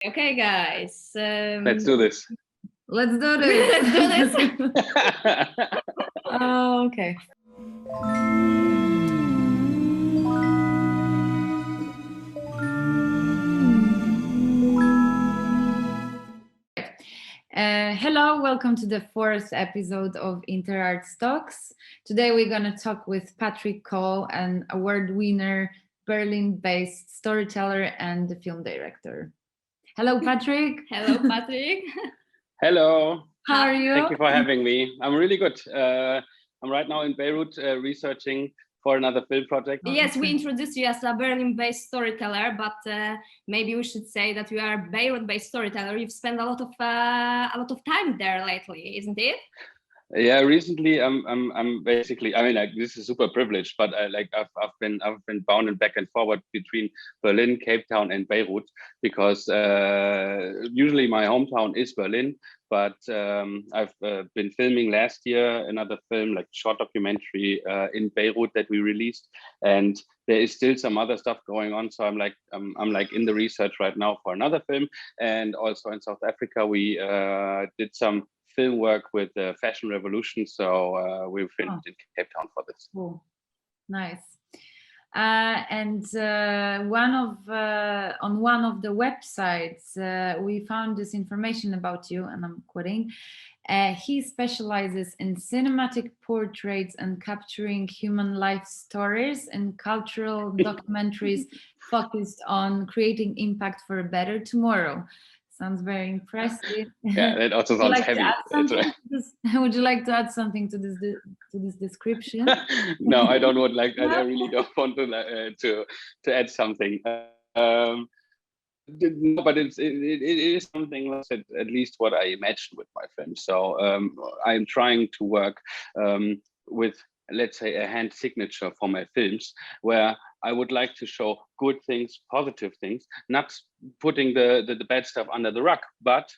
Okay, guys. Let's do this. Let's do this. Let's do this. Oh, okay. Hello, welcome to the fourth episode of Interarts Talks. Today we're going to talk with Patrick Kohl, an award winner, Berlin-based storyteller and film director. Hello, Patrick. Hello, Patrick. Hello. How are you? Thank you for having me. I'm really good. I'm right now in Beirut researching for another film project. Yes, we introduced you as a Berlin-based storyteller, but maybe we should say that you are a Beirut-based storyteller. You've spent a lot of time there lately, isn't it? Yeah, recently I'm basically, I mean, like, this is super privileged, but I've been bounding back and forward between Berlin, Cape Town, and Beirut because usually my hometown is Berlin, but I've been filming last year another film, like short documentary in Beirut that we released, and there is still some other stuff going on. So I'm like in the research right now for another film, and also in South Africa we did some film work with the Fashion Revolution, so we filmed in Cape Town for this. Cool. Nice. And on one of the websites, we found this information about you, and I'm quoting. He specializes in cinematic portraits and capturing human life stories and cultural documentaries focused on creating impact for a better tomorrow. Sounds very impressive. Yeah, it also sounds heavy. Would you like to add something to this description? No, I don't want I really don't want to add something. No, but it is something like at least what I imagined with my film. So I'm trying to work with, let's say, a hand signature for my films, where I would like to show good things, positive things, not putting the bad stuff under the rug, but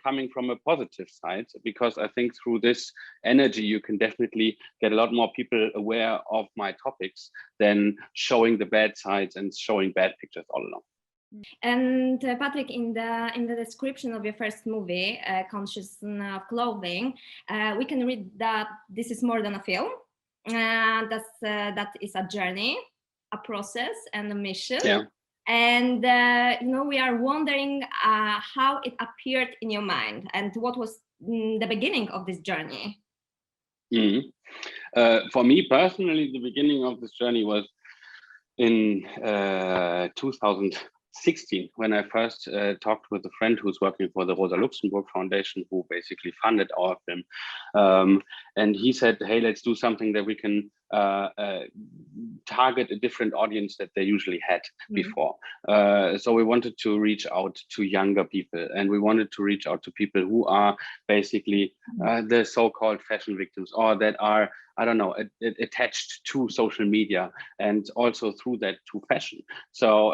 coming from a positive side, because I think through this energy, you can definitely get a lot more people aware of my topics than showing the bad sides and showing bad pictures all along. And Patrick, in the description of your first movie, Consciousness of Clothing, we can read that this is more than a film. That is a journey, a process, and a mission. Yeah. And we are wondering how it appeared in your mind and what was the beginning of this journey. Mm-hmm. For me personally, the beginning of this journey was in 2016, when I first talked with a friend who's working for the Rosa Luxemburg Foundation, who basically funded our film. And he said, hey, let's do something that we can target a different audience that they usually had before. So we wanted to reach out to younger people, and we wanted to reach out to people who are basically the so-called fashion victims, or that are, I don't know, attached to social media, and also through that to fashion. So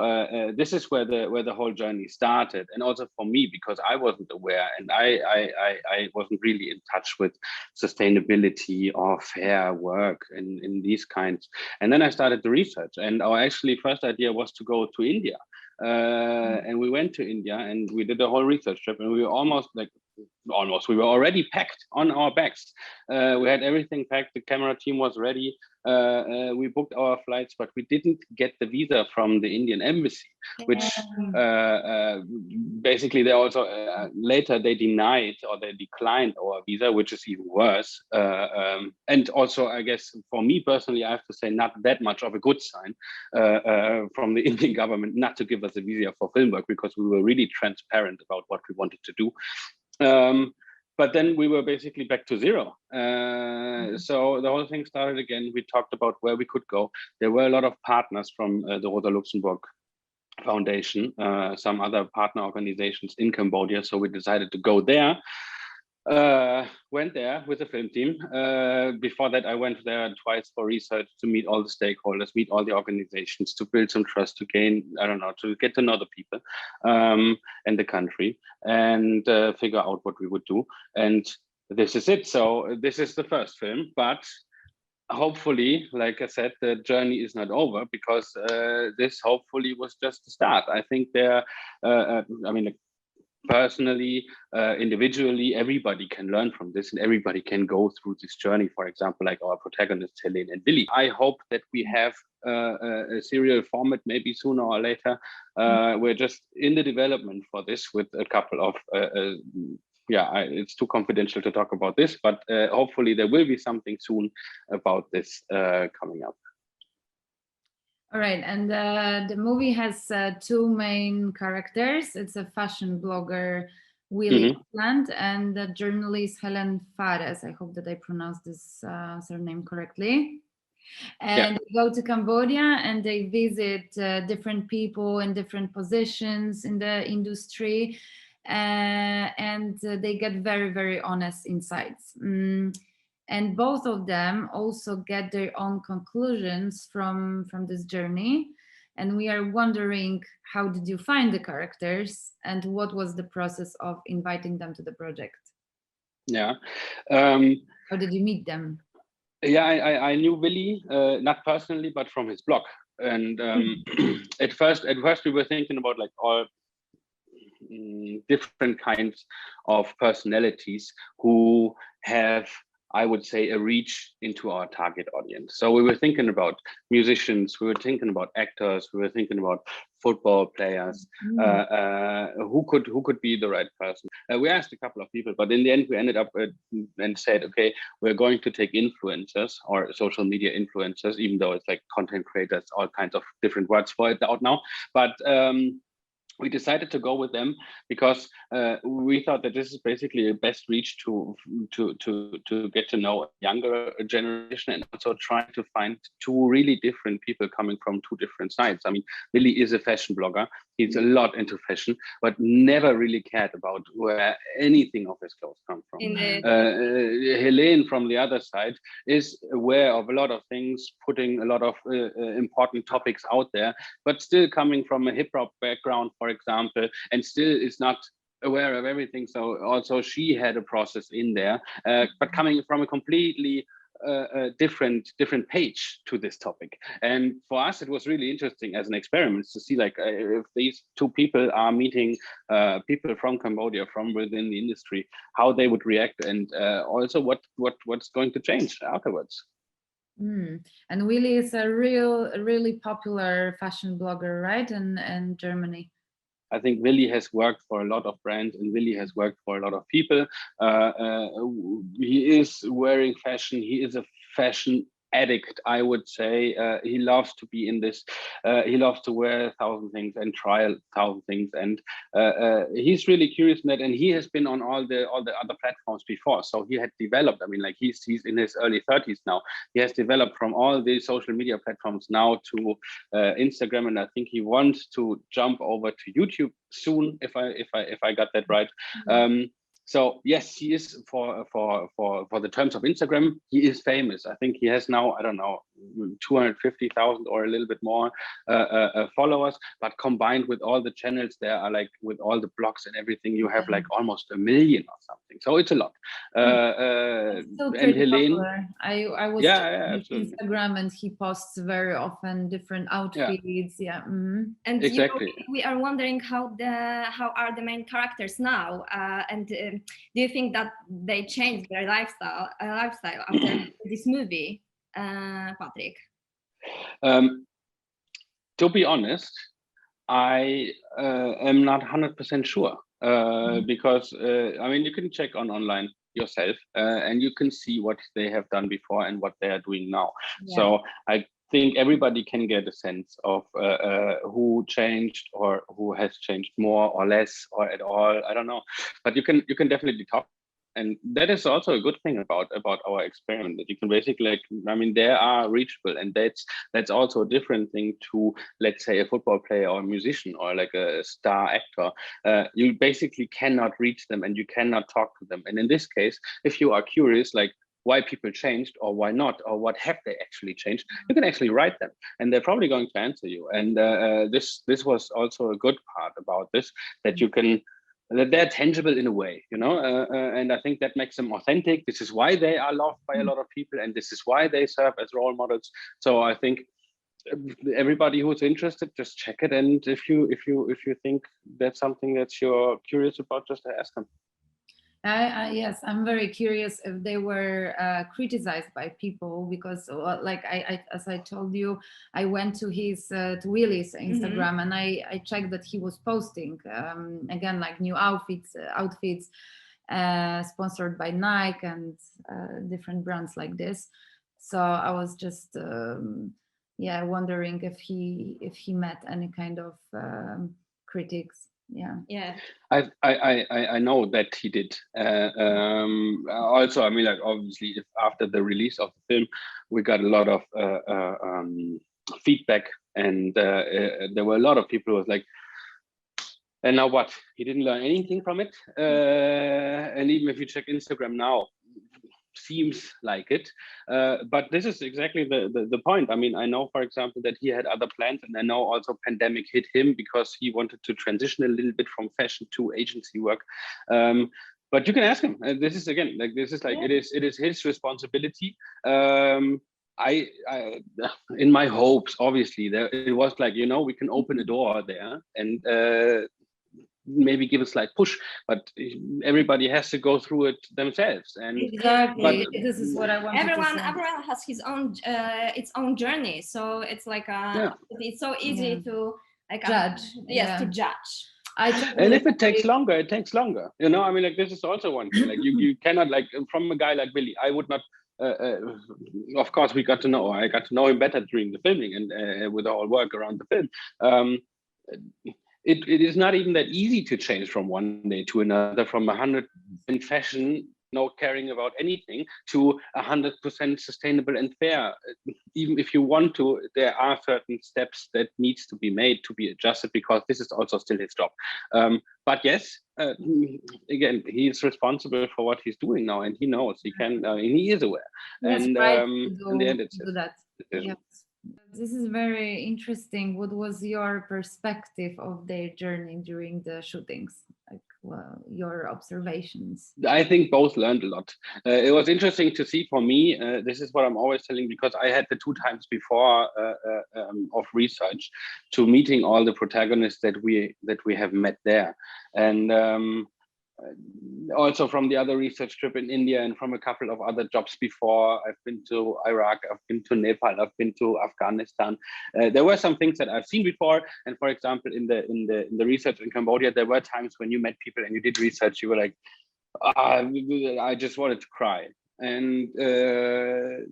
this is where the whole journey started, and also for me, because I wasn't aware, and I wasn't really in touch with sustainability or fair work in these kinds. And then I started the research, and our actually first idea was to go to India. And we went to India and we did a whole research trip, and we were we were already packed on our bags. We had everything packed. The camera team was ready. We booked our flights, but we didn't get the visa from the Indian embassy, which basically they also later they denied, or they declined our visa, which is even worse. And also, I guess for me personally, I have to say, not that much of a good sign from the Indian government not to give us a visa for film work, because we were really transparent about what we wanted to do. But then we were basically back to zero. So the whole thing started again. We talked about where we could go. There were a lot of partners from the Rosa Luxemburg Foundation, some other partner organizations in Cambodia. So we decided to go there. Went there with the film team. Before that, I went there twice for research, to meet all the stakeholders, meet all the organizations, to build some trust, to gain, I don't know, to get to know the people and the country, and figure out what we would do. And this is it. So this is the first film, but hopefully, like I said, the journey is not over, because this hopefully was just the start. I think I mean, personally, individually, everybody can learn from this, and everybody can go through this journey. For example, like our protagonists, Helene and Willy. I hope that we have a serial format maybe sooner or later. We're just in the development for this with a couple of it's too confidential to talk about this, but hopefully there will be something soon about this coming up. All right, and the movie has two main characters. It's a fashion blogger, Willy, and the journalist Helen Fares. I hope that I pronounced this surname correctly. And they go to Cambodia and they visit different people in different positions in the industry, and they get very, very honest insights. And both of them also get their own conclusions from this journey. And we are wondering, how did you find the characters and what was the process of inviting them to the project? Yeah. How did you meet them? Yeah, I knew Willy, not personally, but from his blog. And at first we were thinking about like all different kinds of personalities who have, I would say, a reach into our target audience. So we were thinking about musicians, we were thinking about actors, we were thinking about football players, who could be the right person. We asked a couple of people, but in the end we ended up and said, okay, we're going to take influencers or social media influencers, even though it's like content creators, all kinds of different words for it out now. But we decided to go with them because we thought that this is basically a best reach to get to know a younger generation, and also trying to find two really different people coming from two different sides. I mean, Willy is a fashion blogger. He's a lot into fashion, but never really cared about where anything of his clothes come from. Helene, from the other side, is aware of a lot of things, putting a lot of important topics out there, but still coming from a hip hop background, for example, and still is not aware of everything. So also she had a process in there, but coming from a completely different page to this topic. And for us, it was really interesting as an experiment to see like if these two people are meeting people from Cambodia, from within the industry, how they would react, and also what's going to change afterwards. And Willy is a really popular fashion blogger, right? In Germany. I think Willy has worked for a lot of brands, and Willy has worked for a lot of people. He is wearing fashion. He is a fashion addict, I would say. He loves to be in this. He loves to wear 1,000 things and try 1,000 things, and he's really curious in that. And he has been on all the other platforms before, so he had developed. I mean, like he's in his early 30s now. He has developed from all the social media platforms now to Instagram, and I think he wants to jump over to YouTube soon, if I got that right. So yes, he is for the terms of Instagram, he is famous. I think he has now, I don't know, 250,000 or a little bit more followers. But combined with all the channels there, are like with all the blogs and everything, you have like almost 1 million or something. So it's a lot. And Helene, I was on Instagram, and he posts very often different outfits. And exactly. We are wondering how are the main characters now, and do you think that they changed their lifestyle after this movie, Patrick? To be honest, I am not 100% sure, because I mean, you can check online yourself, and you can see what they have done before and what they are doing now. So I think everybody can get a sense of who changed or who has changed more or less or at all. I don't know, but you can definitely talk. And that is also a good thing about our experiment, that you can basically, like, I mean, they are reachable, and that's also a different thing to, let's say, a football player or a musician or like a star actor. You basically cannot reach them and you cannot talk to them. And in this case, if you are curious, like why people changed or why not, or what have they actually changed, you can actually write them, and they're probably going to answer you. And this was also a good part about this, that you can that they're tangible in a way, and I think that makes them authentic. This is why they are loved by a lot of people, and this is why they serve as role models. So I think everybody who's interested, just check it, and if you think that's something that you're curious about, just ask them. Yes, I'm very curious if they were criticized by people, because like as I told you, I went to his to Willy's Instagram, and I checked that he was posting again like new outfits sponsored by Nike and different brands like this. So I was just wondering if he met any kind of critics. Yeah. I know that he did. Also, I mean, like, obviously, if after the release of the film, we got a lot of feedback, and there were a lot of people who was like, and now what? He didn't learn anything from it. And even if you check Instagram now, seems like it, but this is exactly the point. I mean, I know, for example, that he had other plans, and I know also pandemic hit him because he wanted to transition a little bit from fashion to agency work. But you can ask him. This is again, like, this is like, it is his responsibility. I in my hopes, obviously, there it was like, we can open a door there and maybe give a slight push, but everybody has to go through it themselves. And exactly, this is what I want. Everyone has his own its own journey, so it's like it's so easy to like judge. To judge. And if it takes longer, it takes longer. I mean, like, this is also one thing. Like, you cannot, like, from a guy like Willy, I would not. Of course, I got to know him better during the filming and with the whole work around the film. It is not even that easy to change from one day to another, from 100% fashion, no caring about anything, to 100% sustainable and fair. Even if you want to, there are certain steps that needs to be made to be adjusted, because this is also still his job. But yes, again, he is responsible for what he's doing now, and he knows he can, and he is aware. Yes, and right in the end, it's do that. Yes. This is very interesting. What was your perspective of their journey during the shootings? Like, well, your observations? I think both learned a lot. It was interesting to see for me. This is what I'm always telling, because I had the 2 times before of research to meeting all the protagonists that we have met there, and also from the other research trip in India and from a couple of other jobs before. I've been to Iraq, I've been to Nepal, I've been to Afghanistan. There were some things that I've seen before, and for example, in the research in Cambodia, there were times when you met people and you did research, you were like, I just wanted to cry. And the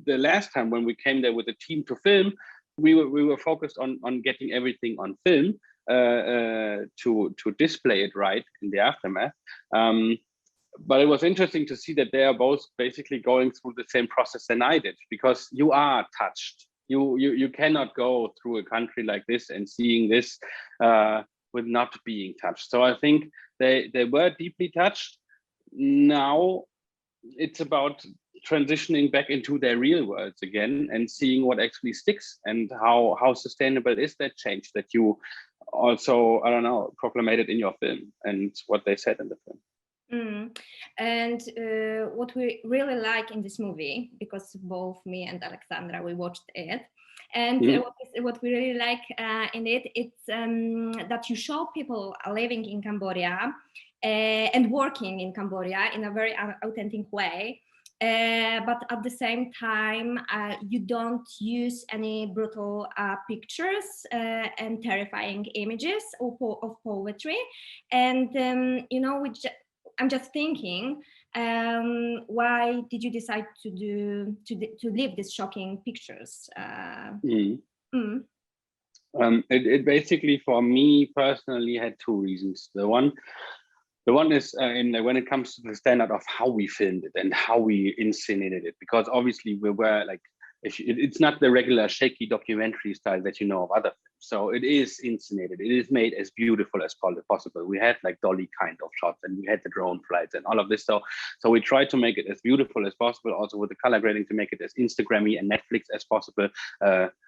last time when we came there with a team to film, we were focused on getting everything on film, to display it right in the aftermath. But it was interesting to see that they are both basically going through the same process than I did, because you are touched. You cannot go through a country like this and seeing this with not being touched. So I think they were deeply touched. Now it's about transitioning back into their real worlds again and seeing what actually sticks, and how sustainable is that change that you also, I don't know, proclamated in your film, and what they said in the film. And what we really like in this movie, because both me and Aleksandra, we watched it, and what we really like in it, it's that you show people living in Cambodia and working in Cambodia in a very authentic way. But at the same time, you don't use any brutal pictures and terrifying images of poetry. And I'm just thinking, why did you decide to leave these shocking pictures? It basically, for me personally, had 2 reasons. The one is when it comes to the standard of how we filmed it and how we inscenated it, because obviously we were like, it's not the regular shaky documentary style that you know of other films. So it is inscenated. It is made as beautiful as possible. We had like dolly kind of shots, and we had the drone flights and all of this. So we tried to make it as beautiful as possible, also with the color grading to make it as Instagrammy and Netflix as possible.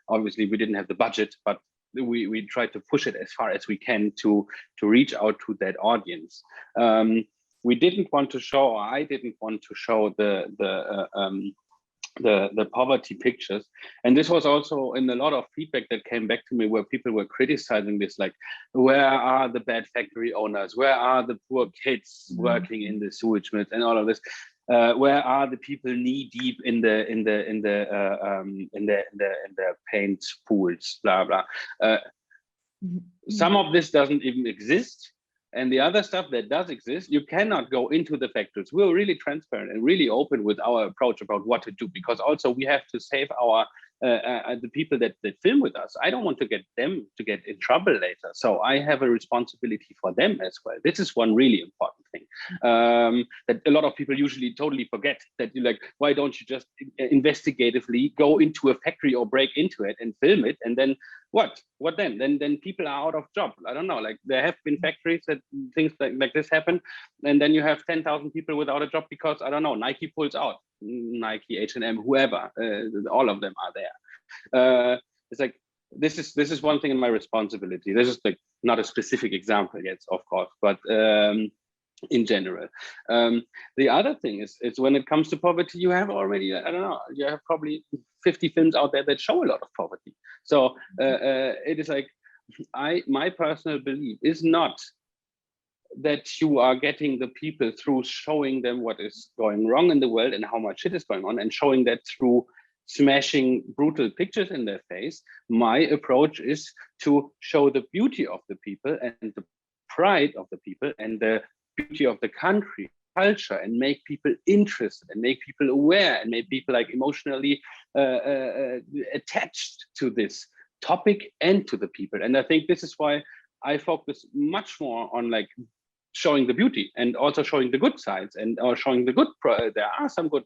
Obviously, we didn't have the budget, but we try to push it as far as we can to reach out to that audience. We didn't want to show, or I didn't want to show the poverty pictures, and this was also in a lot of feedback that came back to me, where people were criticizing this, like, where are the bad factory owners, where are the poor kids working in the sewage mills and all of this, where are the people knee deep in the paint pools, blah blah. Some of this doesn't even exist. And the other stuff that does exist, you cannot go into the factories. We're really transparent and really open with our approach about what to do, because also we have to save our the people that film with us. I don't want to get them to get in trouble later. So I have a responsibility for them as well. This is one really important thing that a lot of people usually totally forget, that you like, why don't you just investigatively go into a factory or break into it and film it, and then what then? Then people are out of job. I don't know, like there have been factories that things like this happen, and then you have 10,000 people without a job because, I don't know, Nike pulls out, Nike, H&M, whoever, all of them are there. It's like, this is one thing in my responsibility. This is like not a specific example yet, of course, but in general. The other thing is, it's when it comes to poverty, you have already, I don't know, you have probably 50 films out there that show a lot of poverty. So it is like, my personal belief is not that you are getting the people through showing them what is going wrong in the world and how much shit is going on, and showing that through smashing brutal pictures in their face. My approach is to show the beauty of the people and the pride of the people and the beauty of the country, culture, and make people interested and make people aware and make people like emotionally attached to this topic and to the people. And I think this is why I focus much more on like showing the beauty and also showing the good sides, and or showing the good there are some good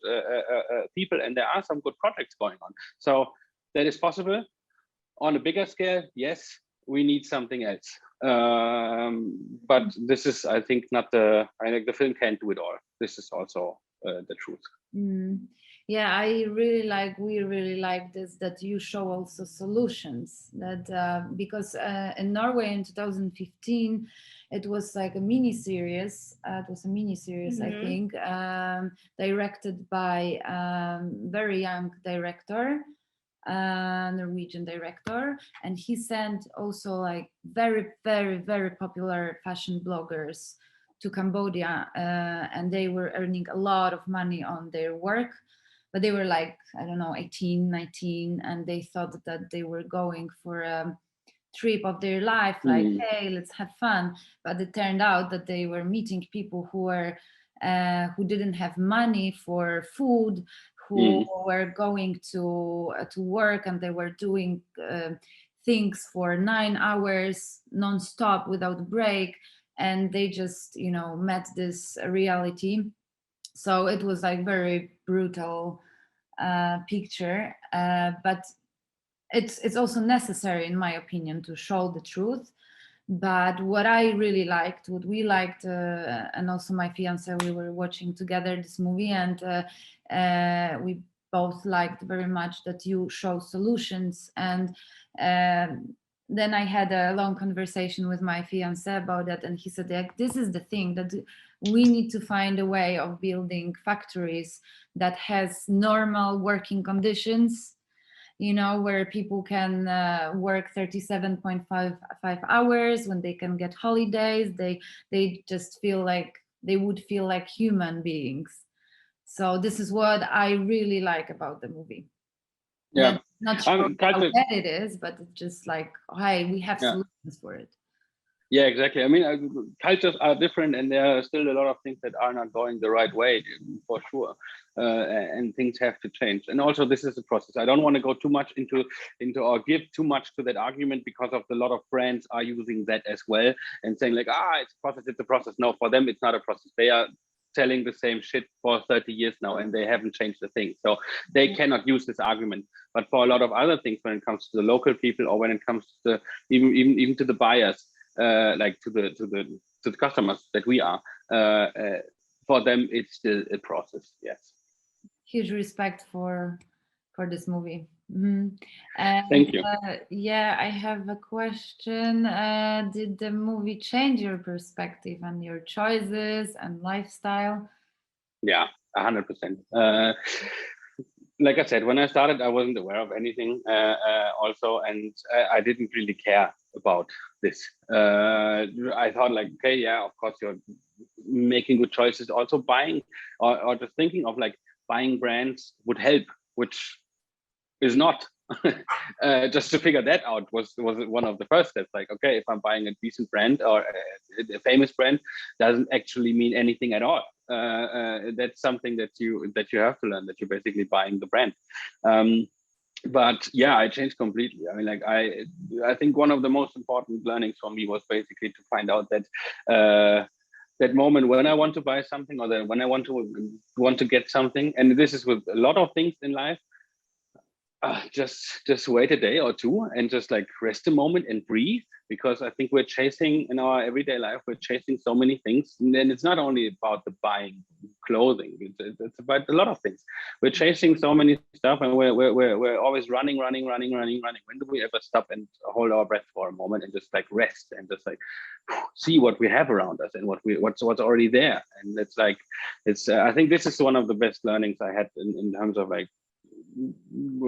people and there are some good projects going on. So that is possible. On a bigger scale, yes, we need something else. But this is, I think, not the, I think the film can't do it all. This is also the truth. Yeah, we really like this, that you show also solutions, that because in Norway in 2015 it was like a mini series. It was a mini series, I think, directed by very young director, Norwegian director, and he sent also like very, very, very popular fashion bloggers to Cambodia, and they were earning a lot of money on their work. But they were like, I don't know, 18, 19, and they thought that they were going for a trip of their life, like, hey, let's have fun. But it turned out that they were meeting people who were who didn't have money for food, who were going to work, and they were doing things for 9 hours non-stop without break, and they just, you know, met this reality. So it was like very brutal picture, but it's also necessary, in my opinion, to show the truth. But what I really liked, what we liked, and also my fiance, we were watching together this movie, and we both liked very much that you show solutions. And then I had a long conversation with my fiance about that, and he said, like, this is the thing, that we need to find a way of building factories that has normal working conditions, you know, where people can work 37.5 hours, when they can get holidays, they just feel like they would feel like human beings. So this is what I really like about the movie. Yeah, not sure how bad it is, but it's just like, hey, we have solutions for it. Yeah, exactly. I mean, cultures are different, and there are still a lot of things that are not going the right way, for sure. And things have to change. And also, this is a process. I don't want to go too much into or give too much to that argument, because of a lot of brands are using that as well and saying like, it's a process, it's a process. No, for them, it's not a process. They are telling the same shit for 30 years now, and they haven't changed the thing. So they cannot use this argument. But for a lot of other things, when it comes to the local people, or when it comes to even to the buyers, like to the customers that we are, for them it's still a process. Yes. Huge respect for this movie. Mhm. Thank you. Yeah, I have a question. Did the movie change your perspective on your choices and lifestyle? Yeah, 100%. Like I said, when I started, I wasn't aware of anything also, and I didn't really care about this. I thought like, okay, yeah, of course you're making good choices. Also buying or just thinking of like buying brands would help, which is not. Just to figure that out was one of the first steps. Like, okay, if I'm buying a decent brand or a famous brand, doesn't actually mean anything at all. That's something that you have to learn. That you're basically buying the brand. But yeah, I changed completely. I mean, like I think one of the most important learnings for me was basically to find out that that moment when I want to buy something or that when I want to get something, and this is with a lot of things in life. Just wait a day or two and just like rest a moment and breathe, because I think we're chasing in our everyday life, we're chasing so many things, and then it's not only about the buying clothing, it's about a lot of things. We're chasing so many stuff, and we're always running. When do we ever stop and hold our breath for a moment and just like rest and just like see what we have around us and what's already there? And it's like I think this is one of the best learnings I had in terms of like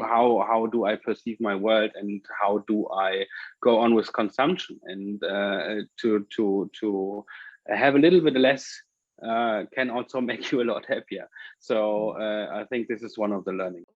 how do I perceive my world and how do I go on with consumption, and to have a little bit less can also make you a lot happier. So I think this is one of the learnings.